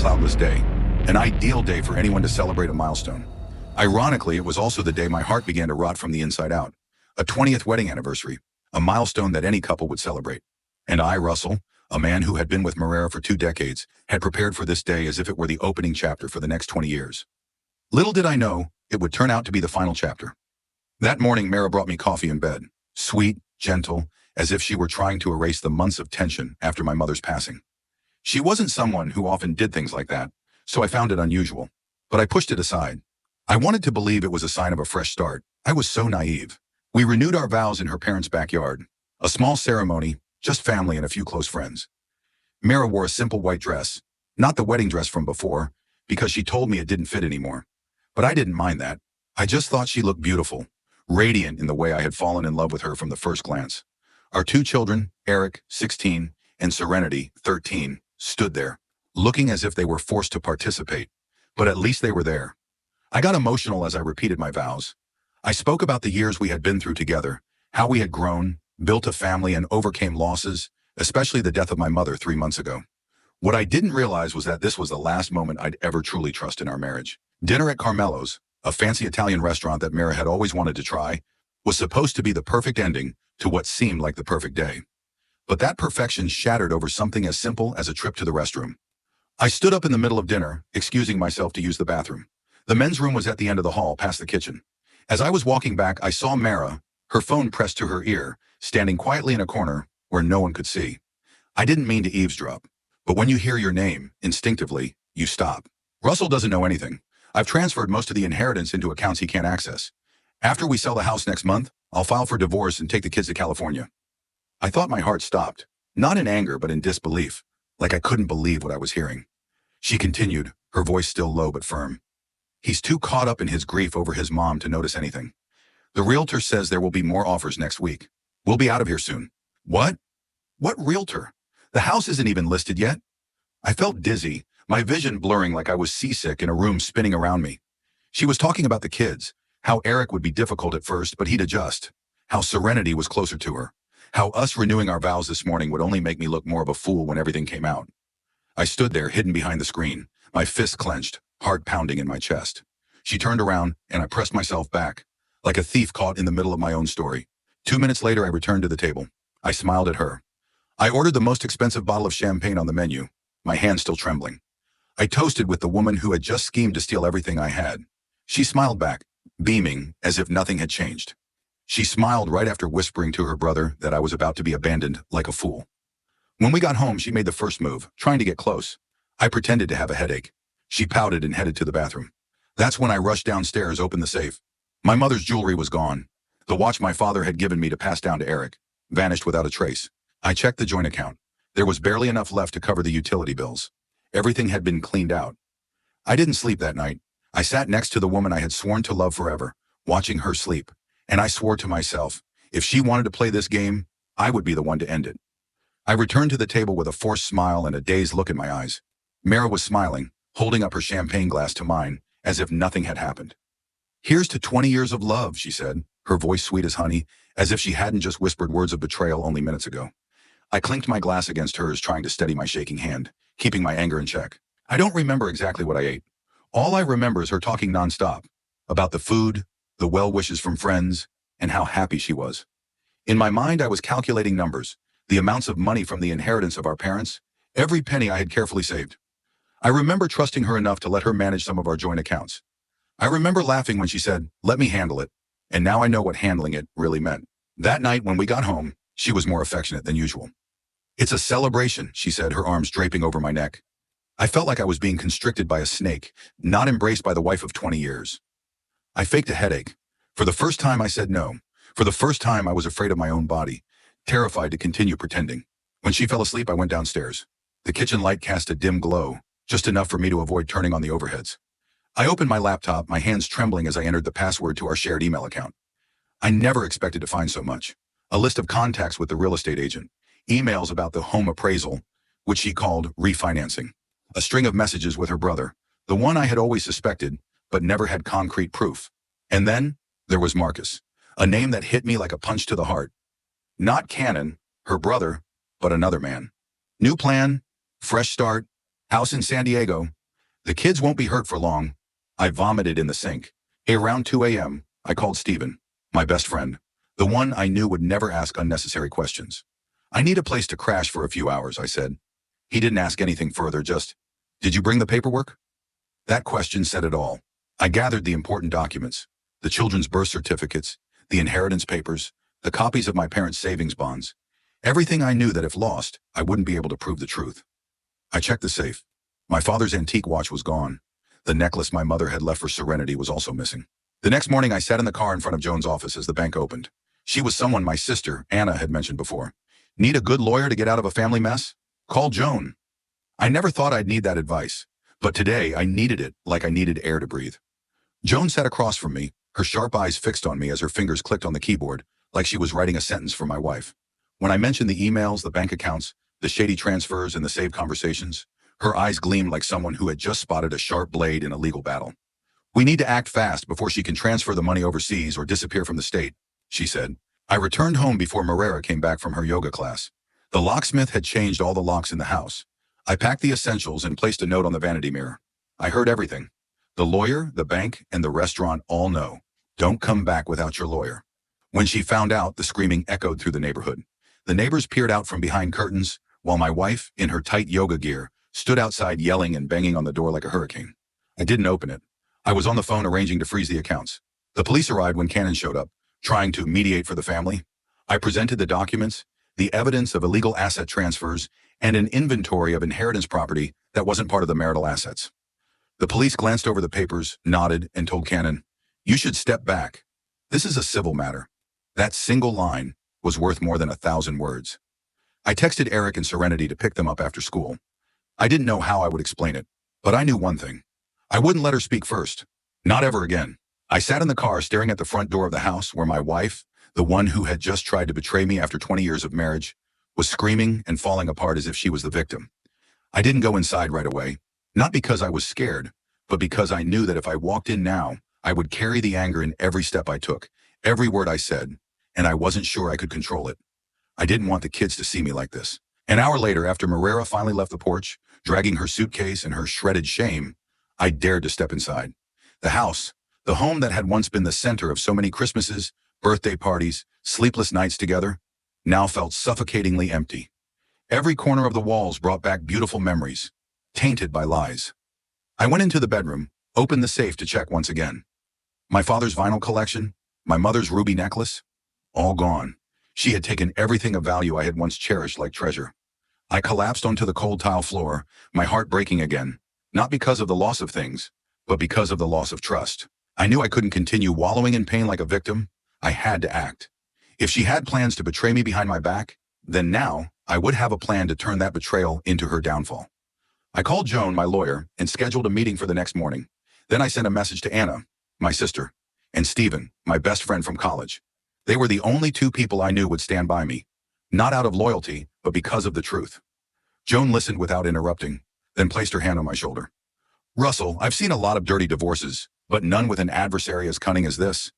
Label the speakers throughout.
Speaker 1: cloudless day, an ideal day for anyone to celebrate a milestone. Ironically, it was also the day my heart began to rot from the inside out. A 20th wedding anniversary, a milestone that any couple would celebrate. And I, Russell, a man who had been with Marrera for 2 decades, had prepared for this day as if it were the opening chapter for the next 20 years. Little did I know, it would turn out to be the final chapter. That morning, Mara brought me coffee in bed, sweet, gentle, as if she were trying to erase the months of tension after my mother's passing. She wasn't someone who often did things like that, so I found it unusual. But I pushed it aside. I wanted to believe it was a sign of a fresh start. I was so naive. We renewed our vows in her parents' backyard. A small ceremony, just family and a few close friends. Mara wore a simple white dress, not the wedding dress from before, because she told me it didn't fit anymore. But I didn't mind that. I just thought she looked beautiful, radiant in the way I had fallen in love with her from the first glance. Our 2 children, Eric, 16, and Serenity, 13, stood there, looking as if they were forced to participate. But at least they were there. I got emotional as I repeated my vows. I spoke about the years we had been through together, how we had grown, built a family, and overcame losses, especially the death of my mother 3 months ago. What I didn't realize was that this was the last moment I'd ever truly trust in our marriage. Dinner at Carmelo's, a fancy Italian restaurant that Mara had always wanted to try, was supposed to be the perfect ending to what seemed like the perfect day. But that perfection shattered over something as simple as a trip to the restroom. I stood up in the middle of dinner, excusing myself to use the bathroom. The men's room was at the end of the hall, past the kitchen. As I was walking back, I saw Mara, her phone pressed to her ear, standing quietly in a corner where no one could see. I didn't mean to eavesdrop, but when you hear your name, instinctively, you stop. Russell doesn't know anything. I've transferred most of the inheritance into accounts he can't access. After we sell the house next month, I'll file for divorce and take the kids to California. I thought my heart stopped, not in anger but in disbelief, like I couldn't believe what I was hearing. She continued, her voice still low but firm. He's too caught up in his grief over his mom to notice anything. The realtor says there will be more offers next week. We'll be out of here soon. What? What realtor? The house isn't even listed yet. I felt dizzy, my vision blurring like I was seasick in a room spinning around me. She was talking about the kids, how Eric would be difficult at first, but he'd adjust, how Serenity was closer to her, how us renewing our vows this morning would only make me look more of a fool when everything came out. I stood there, hidden behind the screen, my fists clenched, heart pounding in my chest. She turned around, and I pressed myself back, like a thief caught in the middle of my own story. 2 minutes later, I returned to the table. I smiled at her. I ordered the most expensive bottle of champagne on the menu, my hand still trembling. I toasted with the woman who had just schemed to steal everything I had. She smiled back, beaming, as if nothing had changed. She smiled right after whispering to her brother that I was about to be abandoned like a fool. When we got home, she made the first move, trying to get close. I pretended to have a headache. She pouted and headed to the bathroom. That's when I rushed downstairs, opened the safe. My mother's jewelry was gone. The watch my father had given me to pass down to Eric vanished without a trace. I checked the joint account. There was barely enough left to cover the utility bills. Everything had been cleaned out. I didn't sleep that night. I sat next to the woman I had sworn to love forever, watching her sleep. And I swore to myself, if she wanted to play this game, I would be the one to end it. I returned to the table with a forced smile and a dazed look in my eyes. Mara was smiling, holding up her champagne glass to mine, as if nothing had happened. Here's to 20 years of love, she said, her voice sweet as honey, as if she hadn't just whispered words of betrayal only minutes ago. I clinked my glass against hers, trying to steady my shaking hand, keeping my anger in check. I don't remember exactly what I ate. All I remember is her talking nonstop, about the food, the well wishes from friends, and how happy she was. In my mind, I was calculating numbers, the amounts of money from the inheritance of our parents, every penny I had carefully saved. I remember trusting her enough to let her manage some of our joint accounts. I remember laughing when she said, "Let me handle it," and now I know what handling it really meant. That night when we got home, she was more affectionate than usual. "It's a celebration," she said, her arms draping over my neck. I felt like I was being constricted by a snake, not embraced by the wife of 20 years. I faked a headache. For the first time, I said no. For the first time, I was afraid of my own body, terrified to continue pretending. When she fell asleep, I went downstairs. The kitchen light cast a dim glow, just enough for me to avoid turning on the overheads. I opened my laptop, my hands trembling as I entered the password to our shared email account. I never expected to find so much. A list of contacts with the real estate agent, emails about the home appraisal, which she called refinancing, a string of messages with her brother, the one I had always suspected, but never had concrete proof. And then there was Marcus, a name that hit me like a punch to the heart. Not Cannon, her brother, but another man. New plan, fresh start, house in San Diego, The kids won't be hurt for long. I vomited in the sink. Around 2 a.m., I called Stephen, my best friend, the one I knew would never ask unnecessary questions. I need a place to crash for a few hours, I said. He didn't ask anything further, just, did you bring the paperwork? That question said it all. I gathered the important documents, the children's birth certificates, the inheritance papers, the copies of my parents' savings bonds. Everything I knew that if lost, I wouldn't be able to prove the truth. I checked the safe. My father's antique watch was gone. The necklace my mother had left for Serenity was also missing. The next morning, I sat in the car in front of Joan's office as the bank opened. She was someone my sister, Anna, had mentioned before. Need a good lawyer to get out of a family mess? Call Joan. I never thought I'd need that advice, but today I needed it like I needed air to breathe. Joan sat across from me, her sharp eyes fixed on me as her fingers clicked on the keyboard, like she was writing a sentence for my wife. When I mentioned the emails, the bank accounts, the shady transfers, and the saved conversations, her eyes gleamed like someone who had just spotted a sharp blade in a legal battle. We need to act fast before she can transfer the money overseas or disappear from the state, she said. I returned home before Marrera came back from her yoga class. The locksmith had changed all the locks in the house. I packed the essentials and placed a note on the vanity mirror. I heard everything. The lawyer, the bank, and the restaurant all know. Don't come back without your lawyer. When she found out, the screaming echoed through the neighborhood. The neighbors peered out from behind curtains, while my wife, in her tight yoga gear, stood outside yelling and banging on the door like a hurricane. I didn't open it. I was on the phone arranging to freeze the accounts. The police arrived when Cannon showed up, trying to mediate for the family. I presented the documents, the evidence of illegal asset transfers, and an inventory of inheritance property that wasn't part of the marital assets. The police glanced over the papers, nodded, and told Cannon, "You should step back. This is a civil matter." That single line was worth more than 1,000 words. I texted Eric and Serenity to pick them up after school. I didn't know how I would explain it, but I knew one thing. I wouldn't let her speak first. Not ever again. I sat in the car staring at the front door of the house where my wife, the one who had just tried to betray me after 20 years of marriage, was screaming and falling apart as if she was the victim. I didn't go inside right away, not because I was scared, but because I knew that if I walked in now, I would carry the anger in every step I took, every word I said, and I wasn't sure I could control it. I didn't want the kids to see me like this. An hour later, after Marrera finally left the porch, dragging her suitcase and her shredded shame, I dared to step inside. The house, the home that had once been the center of so many Christmases, birthday parties, sleepless nights together, now felt suffocatingly empty. Every corner of the walls brought back beautiful memories, tainted by lies. I went into the bedroom, opened the safe to check once again. My father's vinyl collection, my mother's ruby necklace, all gone. She had taken everything of value I had once cherished like treasure. I collapsed onto the cold tile floor, my heart breaking again, not because of the loss of things, but because of the loss of trust. I knew I couldn't continue wallowing in pain like a victim. I had to act. If she had plans to betray me behind my back, then now I would have a plan to turn that betrayal into her downfall. I called Joan, my lawyer, and scheduled a meeting for the next morning. Then I sent a message to Anna, my sister, and Stephen, my best friend from college. They were the only two people I knew would stand by me, not out of loyalty, but because of the truth. Joan listened without interrupting, then placed her hand on my shoulder. "Russell, I've seen a lot of dirty divorces, but none with an adversary as cunning as this.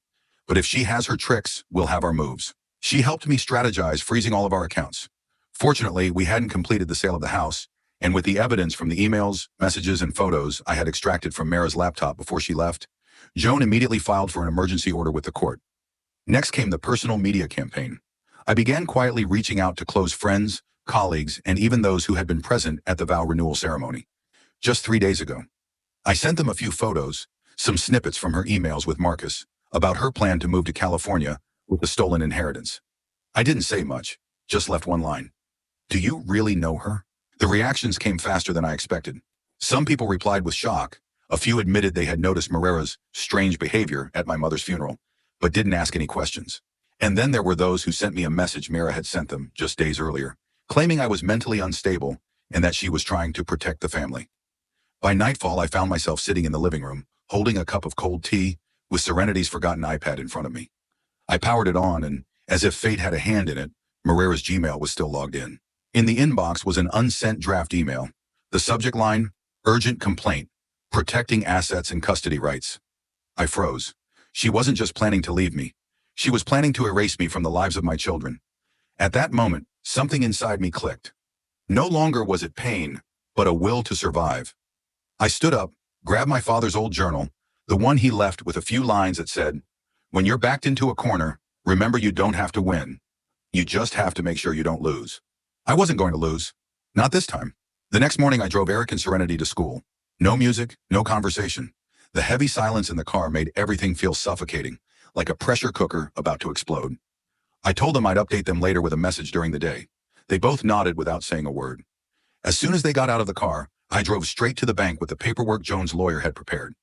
Speaker 1: But if she has her tricks, we'll have our moves." She helped me strategize, freezing all of our accounts. Fortunately, we hadn't completed the sale of the house, and with the evidence from the emails, messages, and photos I had extracted from Mara's laptop before she left, Joan immediately filed for an emergency order with the court. Next came the personal media campaign. I began quietly reaching out to close friends, colleagues, and even those who had been present at the vow renewal ceremony. Just 3 days ago, I sent them a few photos, some snippets from her emails with Marcus, about her plan to move to California with the stolen inheritance. I didn't say much, just left one line. "Do you really know her?" The reactions came faster than I expected. Some people replied with shock. A few admitted they had noticed Marrera's strange behavior at my mother's funeral, but didn't ask any questions. And then there were those who sent me a message Mara had sent them just days earlier, claiming I was mentally unstable and that she was trying to protect the family. By nightfall, I found myself sitting in the living room, holding a cup of cold tea with Serenity's forgotten iPad in front of me. I powered it on, and as if fate had a hand in it, Marrera's Gmail was still logged in. In the inbox was an unsent draft email. The subject line, "Urgent complaint, protecting assets and custody rights." I froze. She wasn't just planning to leave me. She was planning to erase me from the lives of my children. At that moment, something inside me clicked. No longer was it pain, but a will to survive. I stood up, grabbed my father's old journal, the one he left with a few lines that said, "When you're backed into a corner, remember you don't have to win. You just have to make sure you don't lose." I wasn't going to lose. Not this time. The next morning, I drove Eric and Serenity to school. No music, no conversation. The heavy silence in the car made everything feel suffocating, like a pressure cooker about to explode. I told them I'd update them later with a message during the day. They both nodded without saying a word. As soon as they got out of the car, I drove straight to the bank with the paperwork Joan's lawyer had prepared.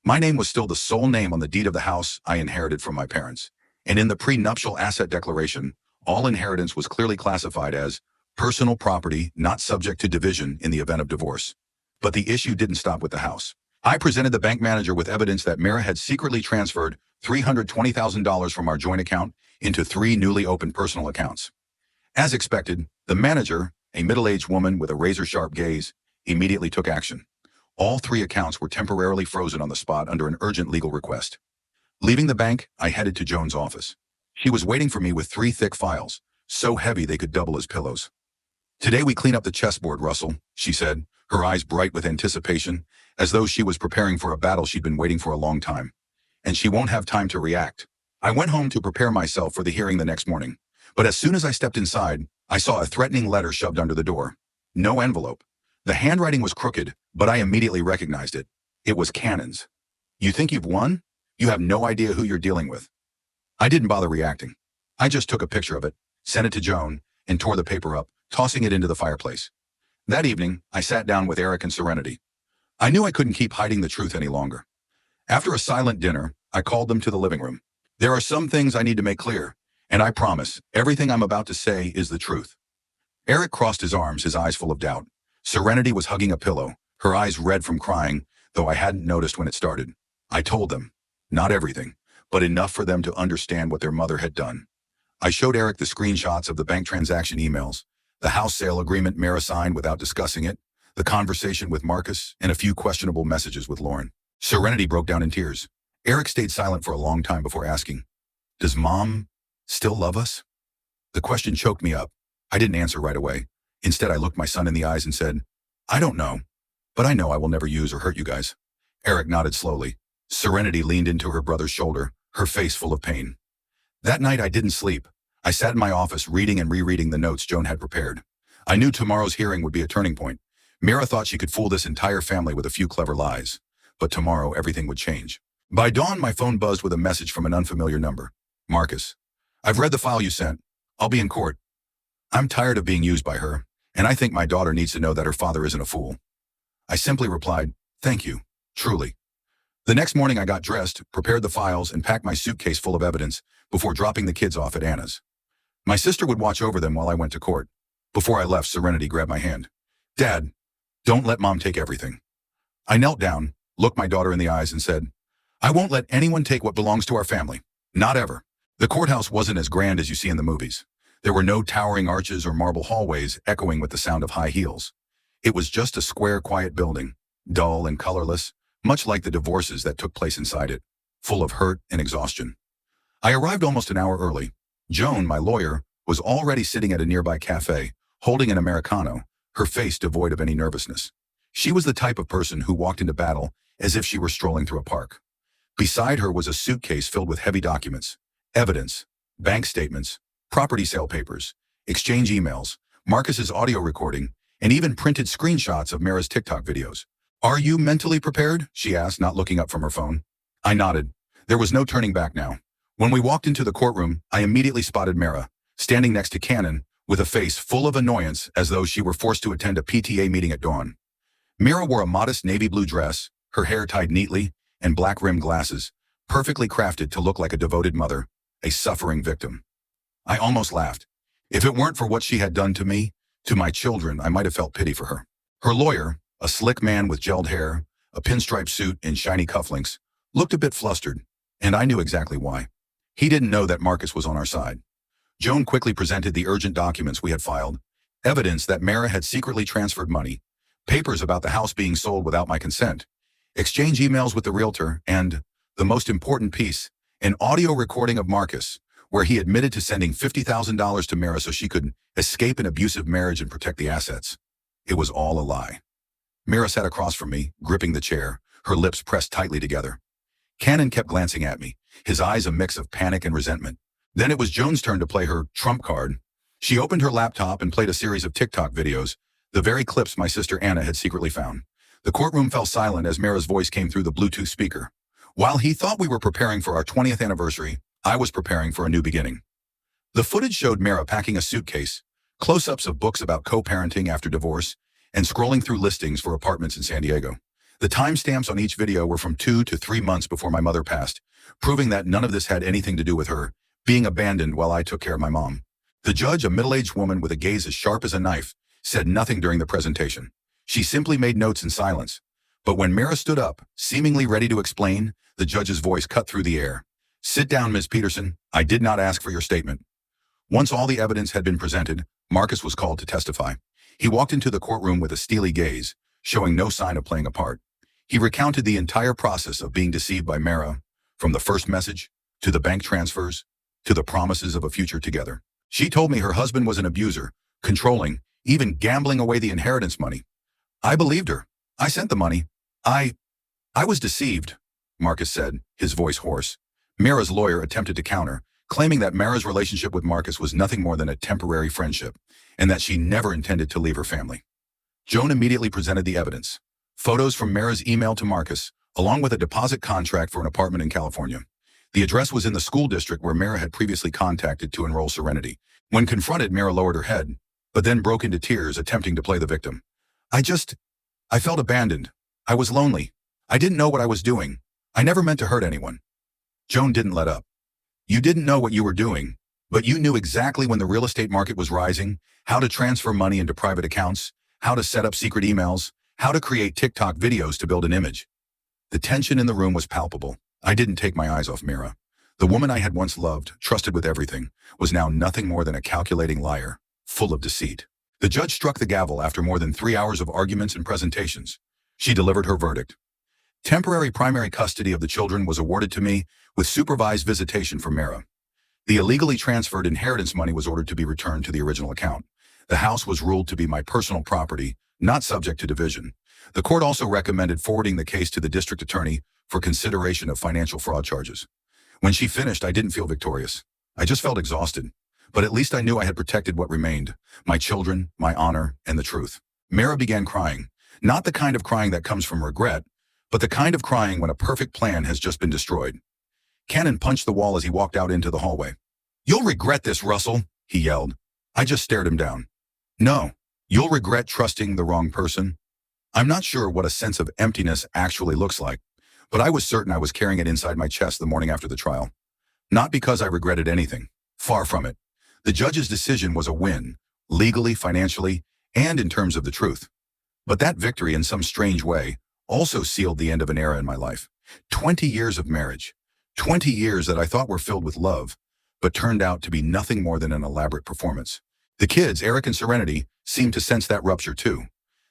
Speaker 1: My name was still the sole name on the deed of the house I inherited from my parents, and in the prenuptial asset declaration, all inheritance was clearly classified as personal property not subject to division in the event of divorce. But the issue didn't stop with the house. I presented the bank manager with evidence that Mara had secretly transferred $320,000 from our joint account into 3 newly opened personal accounts. As expected, the manager, a middle-aged woman with a razor-sharp gaze, immediately took action. All 3 accounts were temporarily frozen on the spot under an urgent legal request. Leaving the bank, I headed to Joan's office. She was waiting for me with 3 thick files, so heavy they could double as pillows. "Today we clean up the chessboard, Russell," she said, her eyes bright with anticipation, as though she was preparing for a battle she'd been waiting for a long time. "And she won't have time to react." I went home to prepare myself for the hearing the next morning, but as soon as I stepped inside, I saw a threatening letter shoved under the door. No envelope. The handwriting was crooked, but I immediately recognized it. It was Cannon's. "You think you've won? You have no idea who you're dealing with." I didn't bother reacting. I just took a picture of it, sent it to Joan, and tore the paper up, tossing it into the fireplace. That evening, I sat down with Eric and Serenity. I knew I couldn't keep hiding the truth any longer. After a silent dinner, I called them to the living room. "There are some things I need to make clear, and I promise, everything I'm about to say is the truth." Eric crossed his arms, his eyes full of doubt. Serenity was hugging a pillow, her eyes red from crying, though I hadn't noticed when it started. I told them, not everything, but enough for them to understand what their mother had done. I showed Eric the screenshots of the bank transaction emails, the house sale agreement Mara signed without discussing it, the conversation with Marcus, and a few questionable messages with Lauren. Serenity broke down in tears. Eric stayed silent for a long time before asking, "Does Mom still love us?" The question choked me up. I didn't answer right away. Instead, I looked my son in the eyes and said, "I don't know, but I know I will never use or hurt you guys." Eric nodded slowly. Serenity leaned into her brother's shoulder, her face full of pain. That night, I didn't sleep. I sat in my office reading and rereading the notes Joan had prepared. I knew tomorrow's hearing would be a turning point. Mira thought she could fool this entire family with a few clever lies. But tomorrow, everything would change. By dawn, my phone buzzed with a message from an unfamiliar number. "Marcus, I've read the file you sent. I'll be in court. I'm tired of being used by her, and I think my daughter needs to know that her father isn't a fool." I simply replied, "Thank you, truly." The next morning, I got dressed, prepared the files, and packed my suitcase full of evidence before dropping the kids off at Anna's. My sister would watch over them while I went to court. Before I left, Serenity grabbed my hand. "Dad, don't let Mom take everything." I knelt down, looked my daughter in the eyes, and said, "I won't let anyone take what belongs to our family. Not ever." The courthouse wasn't as grand as you see in the movies. There were no towering arches or marble hallways echoing with the sound of high heels. It was just a square, quiet building, dull and colorless, much like the divorces that took place inside it, full of hurt and exhaustion. I arrived almost an hour early. Joan, my lawyer, was already sitting at a nearby cafe, holding an Americano, her face devoid of any nervousness. She was the type of person who walked into battle as if she were strolling through a park. Beside her was a suitcase filled with heavy documents, evidence, bank statements, property sale papers, exchange emails, Marcus's audio recording, and even printed screenshots of Mara's TikTok videos. "Are you mentally prepared?" she asked, not looking up from her phone. I nodded. There was no turning back now. When we walked into the courtroom, I immediately spotted Mara, standing next to Cannon, with a face full of annoyance as though she were forced to attend a PTA meeting at dawn. Mara wore a modest navy blue dress, her hair tied neatly, and black-rimmed glasses, perfectly crafted to look like a devoted mother, a suffering victim. I almost laughed. If it weren't for what she had done to me, to my children, I might have felt pity for her. Her lawyer, a slick man with gelled hair, a pinstripe suit, and shiny cufflinks, looked a bit flustered, and I knew exactly why. He didn't know that Marcus was on our side. Joan quickly presented the urgent documents we had filed, evidence that Mara had secretly transferred money, papers about the house being sold without my consent, exchange emails with the realtor, and, the most important piece, an audio recording of Marcus, where he admitted to sending $50,000 to Mara so she could escape an abusive marriage and protect the assets. It was all a lie. Mara sat across from me, gripping the chair, her lips pressed tightly together. Cannon kept glancing at me, his eyes a mix of panic and resentment. Then it was Joan's turn to play her trump card. She opened her laptop and played a series of TikTok videos, the very clips my sister Anna had secretly found. The courtroom fell silent as Mara's voice came through the Bluetooth speaker. While he thought we were preparing for our 20th anniversary, I was preparing for a new beginning. The footage showed Mara packing a suitcase, close-ups of books about co-parenting after divorce, and scrolling through listings for apartments in San Diego. The timestamps on each video were from 2 to 3 months before my mother passed, proving that none of this had anything to do with her being abandoned while I took care of my mom. The judge, a middle-aged woman with a gaze as sharp as a knife, said nothing during the presentation. She simply made notes in silence. But when Mara stood up, seemingly ready to explain, the judge's voice cut through the air. "Sit down, Ms. Peterson. I did not ask for your statement." Once all the evidence had been presented, Marcus was called to testify. He walked into the courtroom with a steely gaze, showing no sign of playing a part. He recounted the entire process of being deceived by Mara, from the first message, to the bank transfers, to the promises of a future together. She told me her husband was an abuser, controlling, even gambling away the inheritance money. I believed her. I sent the money. I was deceived, Marcus said, his voice hoarse. Mara's lawyer attempted to counter, claiming that Mara's relationship with Marcus was nothing more than a temporary friendship, and that she never intended to leave her family. Joan immediately presented the evidence. Photos from Mara's email to Marcus, along with a deposit contract for an apartment in California. The address was in the school district where Mara had previously contacted to enroll Serenity. When confronted, Mara lowered her head, but then broke into tears, attempting to play the victim. I felt abandoned. I was lonely. I didn't know what I was doing. I never meant to hurt anyone. Joan didn't let up. You didn't know what you were doing, but you knew exactly when the real estate market was rising, how to transfer money into private accounts, how to set up secret emails, how to create TikTok videos to build an image. The tension in the room was palpable. I didn't take my eyes off Mara. The woman I had once loved, trusted with everything, was now nothing more than a calculating liar, full of deceit. The judge struck the gavel after more than 3 hours of arguments and presentations. She delivered her verdict. Temporary primary custody of the children was awarded to me, with supervised visitation for Mara. The illegally transferred inheritance money was ordered to be returned to the original account. The house was ruled to be my personal property, not subject to division. The court also recommended forwarding the case to the district attorney for consideration of financial fraud charges. When she finished, I didn't feel victorious. I just felt exhausted. But at least I knew I had protected what remained, my children, my honor, and the truth. Mara began crying, not the kind of crying that comes from regret, but the kind of crying when a perfect plan has just been destroyed. Cannon punched the wall as he walked out into the hallway. "You'll regret this, Russell," he yelled. I just stared him down. "No, you'll regret trusting the wrong person." I'm not sure what a sense of emptiness actually looks like, but I was certain I was carrying it inside my chest the morning after the trial. Not because I regretted anything. Far from it. The judge's decision was a win, legally, financially, and in terms of the truth. But that victory, in some strange way, also sealed the end of an era in my life. 20 years of marriage. 20 years that I thought were filled with love, but turned out to be nothing more than an elaborate performance. The kids, Eric and Serenity, seemed to sense that rupture too.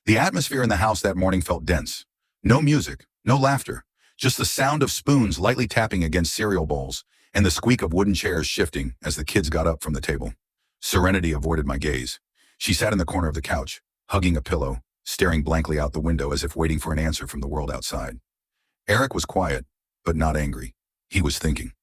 Speaker 1: The atmosphere in the house that morning felt dense. No music, no laughter, just the sound of spoons lightly tapping against cereal bowls, and the squeak of wooden chairs shifting as the kids got up from the table. Serenity avoided my gaze. She sat in the corner of the couch, hugging a pillow, staring blankly out the window as if waiting for an answer from the world outside. Eric was quiet, but not angry. He was thinking.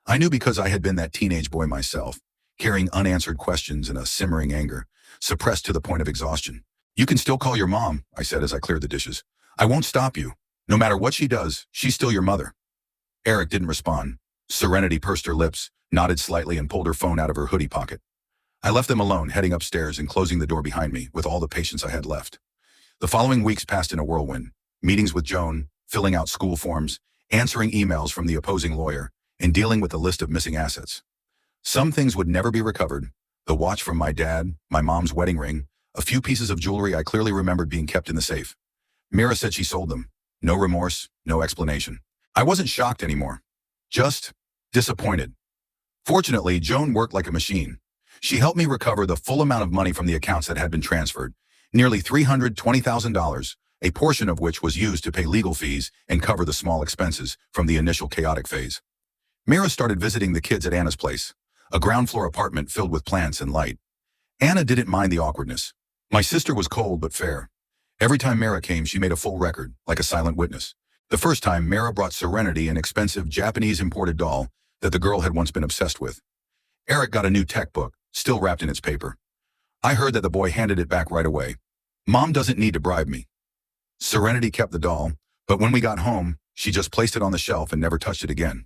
Speaker 1: I knew because I had been that teenage boy myself, carrying unanswered questions and a simmering anger, suppressed to the point of exhaustion. "You can still call your mom," I said as I cleared the dishes. "I won't stop you. No matter what she does, she's still your mother." Eric didn't respond. Serenity pursed her lips, nodded slightly, and pulled her phone out of her hoodie pocket. I left them alone, heading upstairs and closing the door behind me with all the patience I had left. The following weeks passed in a whirlwind. Meetings with Joan, filling out school forms, answering emails from the opposing lawyer, and dealing with the list of missing assets. Some things would never be recovered. The watch from my dad, my mom's wedding ring, a few pieces of jewelry I clearly remembered being kept in the safe. Mira said she sold them. No remorse, no explanation. I wasn't shocked anymore. Just disappointed. Fortunately, Joan worked like a machine. She helped me recover the full amount of money from the accounts that had been transferred, nearly $320,000, a portion of which was used to pay legal fees and cover the small expenses from the initial chaotic phase. Mira started visiting the kids at Anna's place, a ground-floor apartment filled with plants and light. Anna didn't mind the awkwardness. My sister was cold but fair. Every time Mira came, she made a full record, like a silent witness. The first time, Mara brought Serenity an expensive Japanese imported doll that the girl had once been obsessed with. Eric got a new tech book, still wrapped in its paper. I heard that the boy handed it back right away. Mom doesn't need to bribe me. Serenity kept the doll, but when we got home, she just placed it on the shelf and never touched it again.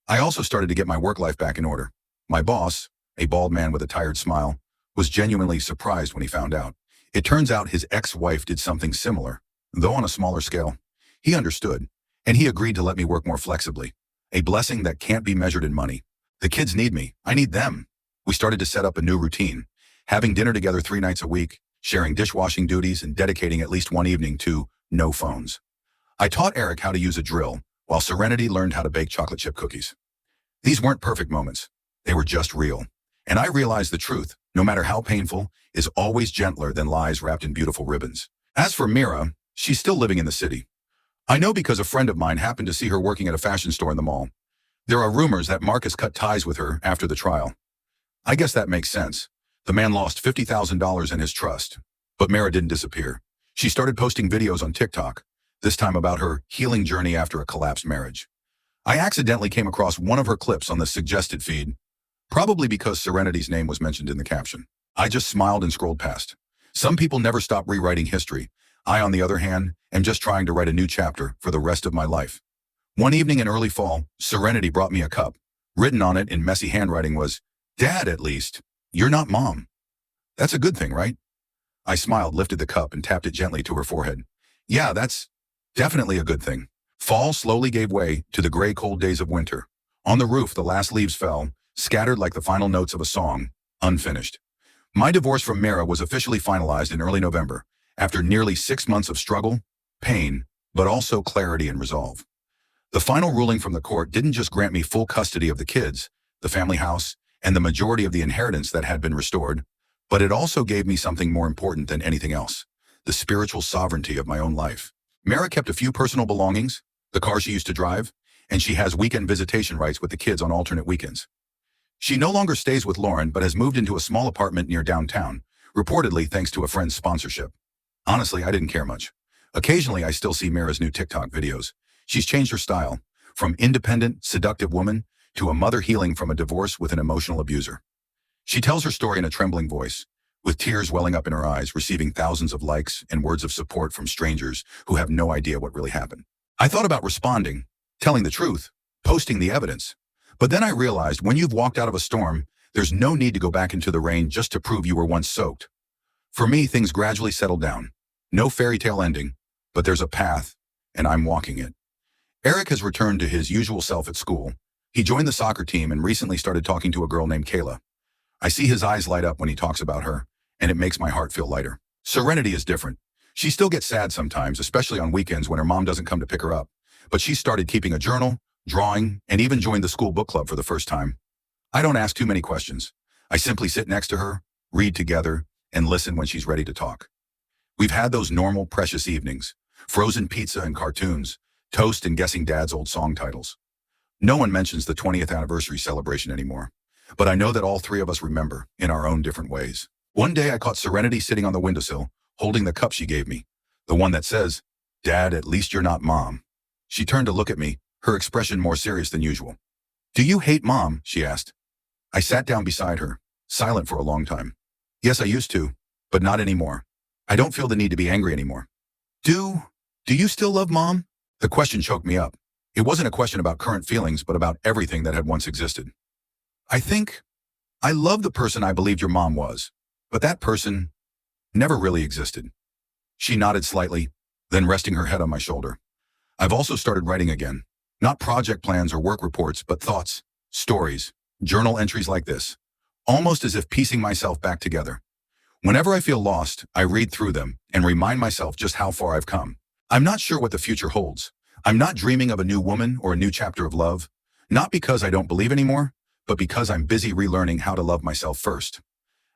Speaker 1: I also started to get my work life back in order. My boss, a bald man with a tired smile, was genuinely surprised when he found out. It turns out his ex-wife did something similar, though on a smaller scale. He understood, and he agreed to let me work more flexibly. A blessing that can't be measured in money. The kids need me. I need them. We started to set up a new routine, having dinner together 3 nights a week, sharing dishwashing duties, and dedicating at least one evening to no phones. I taught Eric how to use a drill, while Serenity learned how to bake chocolate chip cookies. These weren't perfect moments. They were just real. And I realized the truth, no matter how painful, is always gentler than lies wrapped in beautiful ribbons. As for Mira, she's still living in the city. I know because a friend of mine happened to see her working at a fashion store in the mall. There are rumors that Marcus cut ties with her after the trial. I guess that makes sense. The man lost $50,000 in his trust. But Mara didn't disappear. She started posting videos on TikTok, this time about her healing journey after a collapsed marriage. I accidentally came across one of her clips on the suggested feed, probably because Serenity's name was mentioned in the caption. I just smiled and scrolled past. Some people never stop rewriting history. I, on the other hand, am just trying to write a new chapter for the rest of my life. One evening in early fall, Serenity brought me a cup. Written on it in messy handwriting was, "Dad, at least. You're not Mom." That's a good thing, right? I smiled, lifted the cup, and tapped it gently to her forehead. Yeah, that's definitely a good thing. Fall slowly gave way to the gray, cold days of winter. On the roof, the last leaves fell, scattered like the final notes of a song, unfinished. My divorce from Mara was officially finalized in early November, after nearly 6 months of struggle, pain, but also clarity and resolve. The final ruling from the court didn't just grant me full custody of the kids, the family house, and the majority of the inheritance that had been restored, but it also gave me something more important than anything else, the spiritual sovereignty of my own life. Mara kept a few personal belongings, the car she used to drive, and she has weekend visitation rights with the kids on alternate weekends. She no longer stays with Lauren, but has moved into a small apartment near downtown, reportedly thanks to a friend's sponsorship. Honestly, I didn't care much. Occasionally, I still see Mara's new TikTok videos. She's changed her style, from independent, seductive woman to a mother healing from a divorce with an emotional abuser. She tells her story in a trembling voice, with tears welling up in her eyes, receiving thousands of likes and words of support from strangers who have no idea what really happened. I thought about responding, telling the truth, posting the evidence. But then I realized when you've walked out of a storm, there's no need to go back into the rain just to prove you were once soaked. For me, things gradually settled down. No fairy tale ending, but there's a path, and I'm walking it. Eric has returned to his usual self at school. He joined the soccer team and recently started talking to a girl named Kayla. I see his eyes light up when he talks about her, and it makes my heart feel lighter. Serenity is different. She still gets sad sometimes, especially on weekends when her mom doesn't come to pick her up. But she started keeping a journal, drawing, and even joined the school book club for the first time. I don't ask too many questions. I simply sit next to her, read together, and listen when she's ready to talk. We've had those normal, precious evenings, frozen pizza and cartoons, toast and guessing Dad's old song titles. No one mentions the 20th anniversary celebration anymore, but I know that all 3 of us remember in our own different ways. One day I caught Serenity sitting on the windowsill, holding the cup she gave me, the one that says, "Dad, at least you're not Mom." She turned to look at me, her expression more serious than usual. "Do you hate Mom?" she asked. I sat down beside her, silent for a long time. Yes, I used to, but not anymore. I don't feel the need to be angry anymore. Do you still love Mom? The question choked me up. It wasn't a question about current feelings, but about everything that had once existed. I think I love the person I believed your mom was, but that person never really existed. She nodded slightly, then resting her head on my shoulder. I've also started writing again. Not project plans or work reports, but thoughts, stories, journal entries like this, almost as if piecing myself back together. Whenever I feel lost, I read through them and remind myself just how far I've come. I'm not sure what the future holds. I'm not dreaming of a new woman or a new chapter of love, not because I don't believe anymore, but because I'm busy relearning how to love myself first.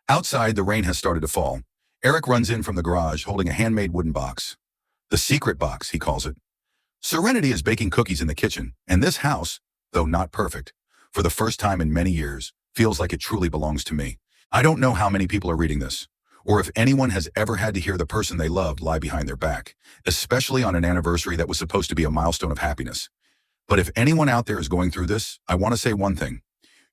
Speaker 1: Outside, the rain has started to fall. Eric runs in from the garage holding a handmade wooden box. The secret box, he calls it. Serenity is baking cookies in the kitchen, and this house, though not perfect, for the first time in many years, feels like it truly belongs to me. I don't know how many people are reading this, or if anyone has ever had to hear the person they loved lie behind their back, especially on an anniversary that was supposed to be a milestone of happiness. But if anyone out there is going through this, I want to say one thing.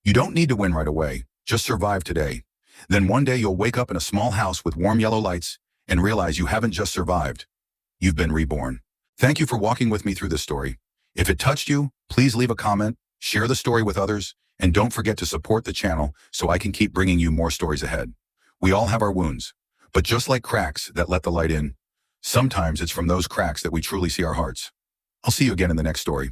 Speaker 1: You don't need to win right away. Just survive today. Then one day you'll wake up in a small house with warm yellow lights and realize you haven't just survived. You've been reborn. Thank you for walking with me through this story. If it touched you, please leave a comment, share the story with others, and don't forget to support the channel so I can keep bringing you more stories ahead. We all have our wounds, but just like cracks that let the light in, sometimes it's from those cracks that we truly see our hearts. I'll see you again in the next story.